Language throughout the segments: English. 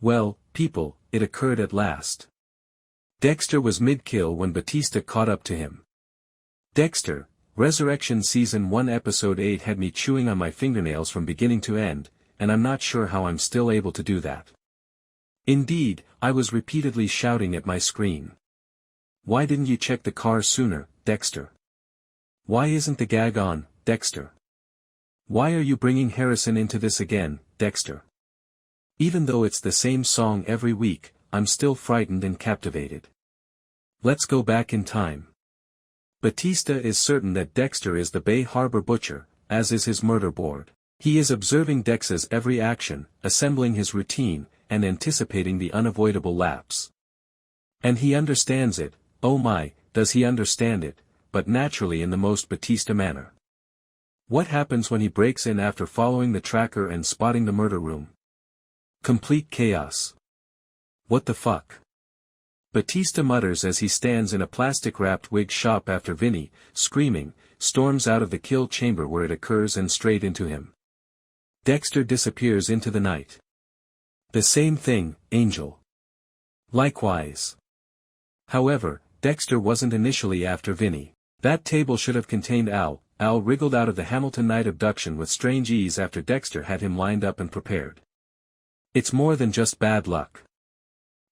Well, people, it occurred at last. Dexter was mid-kill when Batista caught up to him. Dexter Resurrection Season 1 Episode 8 had me chewing on my fingernails from beginning to end, and I'm not sure how I'm still able to do that. Indeed, I was repeatedly shouting at my screen. Why didn't you check the car sooner, Dexter? Why isn't the gag on, Dexter? Why are you bringing Harrison into this again, Dexter? Even though it's the same song every week, I'm still frightened and captivated. Let's go back in time. Batista is certain that Dexter is the Bay Harbor butcher, as is his murder board. He is observing Dex's every action, assembling his routine, and anticipating the unavoidable lapse. And he understands it, oh my, does he understand it, but naturally in the most Batista manner. What happens when he breaks in after following the tracker and spotting the murder room? Complete chaos. What the fuck? Batista mutters as he stands in a plastic-wrapped wig shop after Vinnie, screaming, storms out of the kill chamber where it occurs and straight into him. Dexter disappears into the night. The same thing, Angel. Likewise. However, Dexter wasn't initially after Vinnie. That table should have contained Al. Al wriggled out of the Hamilton night abduction with strange ease after Dexter had him lined up and prepared. It's more than just bad luck.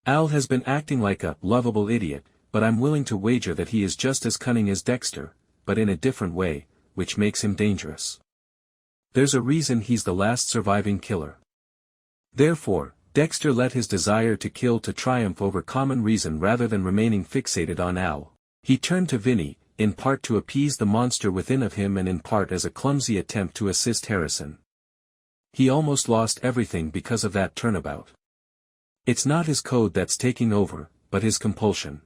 Al has been acting like a lovable idiot, but I'm willing to wager that he is just as cunning as Dexter, but in a different way, which makes him dangerous. There's a reason he's the last surviving killer. Therefore, Dexter let his desire to kill to triumph over common reason rather than remaining fixated on Al. He turned to Vinnie, in part to appease the monster within of him and in part as a clumsy attempt to assist Harrison. He almost lost everything because of that turnabout. It's not his code that's taking over, but his compulsion.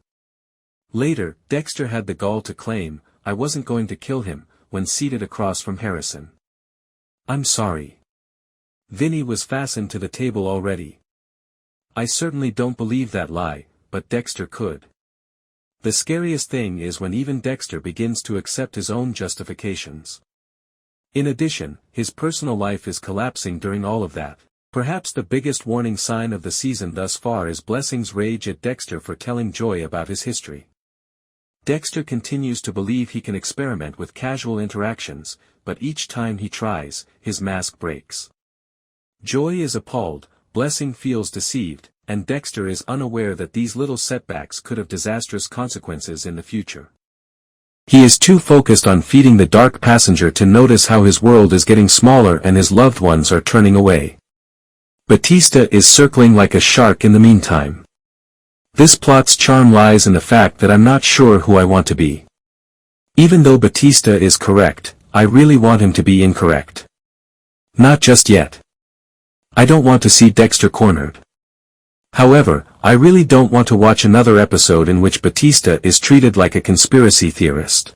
Later, Dexter had the gall to claim, I wasn't going to kill him, when seated across from Harrison. I'm sorry. Vinnie was fastened to the table already. I certainly don't believe that lie, but Dexter could. The scariest thing is when even Dexter begins to accept his own justifications. In addition, his personal life is collapsing during all of that. Perhaps the biggest warning sign of the season thus far is Blessing's rage at Dexter for telling Joy about his history. Dexter continues to believe he can experiment with casual interactions, but each time he tries, his mask breaks. Joy is appalled, Blessing feels deceived, and Dexter is unaware that these little setbacks could have disastrous consequences in the future. He is too focused on feeding the dark passenger to notice how his world is getting smaller and his loved ones are turning away. Batista is circling like a shark in the meantime. This plot's charm lies in the fact that I'm not sure who I want to be. Even though Batista is correct, I really want him to be incorrect. Not just yet. I don't want to see Dexter cornered. However, I really don't want to watch another episode in which Batista is treated like a conspiracy theorist.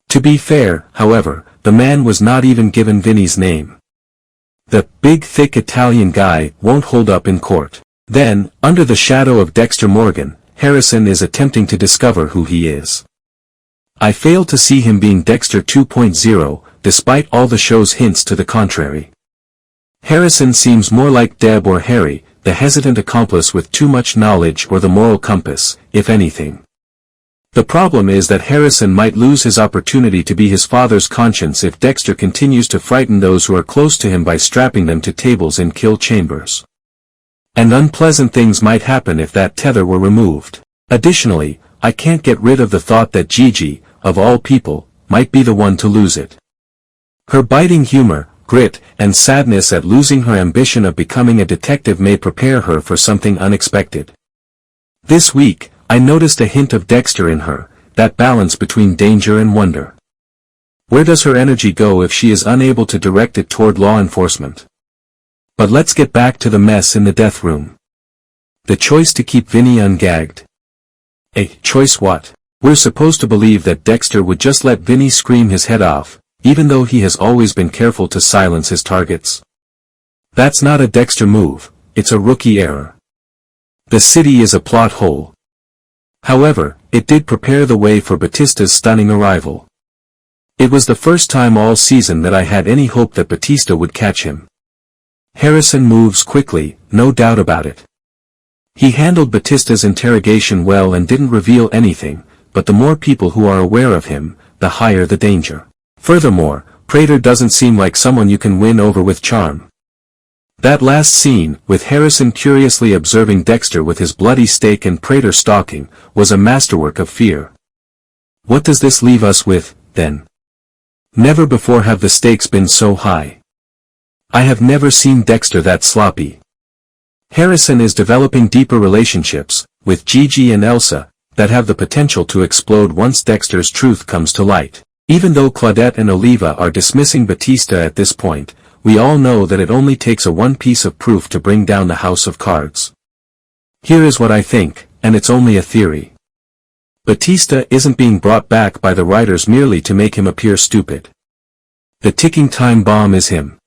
To be fair, however, the man was not even given Vinnie's name. The big thick Italian guy won't hold up in court. Then, under the shadow of Dexter Morgan, Harrison is attempting to discover who he is. I fail to see him being Dexter 2.0, despite all the show's hints to the contrary. Harrison seems more like Deb or Harry, the hesitant accomplice with too much knowledge or the moral compass, if anything. The problem is that Harrison might lose his opportunity to be his father's conscience if Dexter continues to frighten those who are close to him by strapping them to tables in kill chambers. And unpleasant things might happen if that tether were removed. Additionally, I can't get rid of the thought that Gigi, of all people, might be the one to lose it. Her biting humor, grit, and sadness at losing her ambition of becoming a detective may prepare her for something unexpected. This week, I noticed a hint of Dexter in her, that balance between danger and wonder. Where does her energy go if she is unable to direct it toward law enforcement? But let's get back to the mess in the death room. The choice to keep Vinnie ungagged. A choice what? We're supposed to believe that Dexter would just let Vinnie scream his head off, even though he has always been careful to silence his targets. That's not a Dexter move, it's a rookie error. The city is a plot hole. However, it did prepare the way for Batista's stunning arrival. It was the first time all season that I had any hope that Batista would catch him. Harrison moves quickly, no doubt about it. He handled Batista's interrogation well and didn't reveal anything, but the more people who are aware of him, the higher the danger. Furthermore, Prater doesn't seem like someone you can win over with charm. That last scene, with Harrison curiously observing Dexter with his bloody stake and Prater stalking, was a masterwork of fear. What does this leave us with, then? Never before have the stakes been so high. I have never seen Dexter that sloppy. Harrison is developing deeper relationships, with Gigi and Elsa, that have the potential to explode once Dexter's truth comes to light. Even though Claudette and Oliva are dismissing Batista at this point, we all know that it only takes one piece of proof to bring down the house of cards. Here is what I think, and it's only a theory. Batista isn't being brought back by the writers merely to make him appear stupid. The ticking time bomb is him.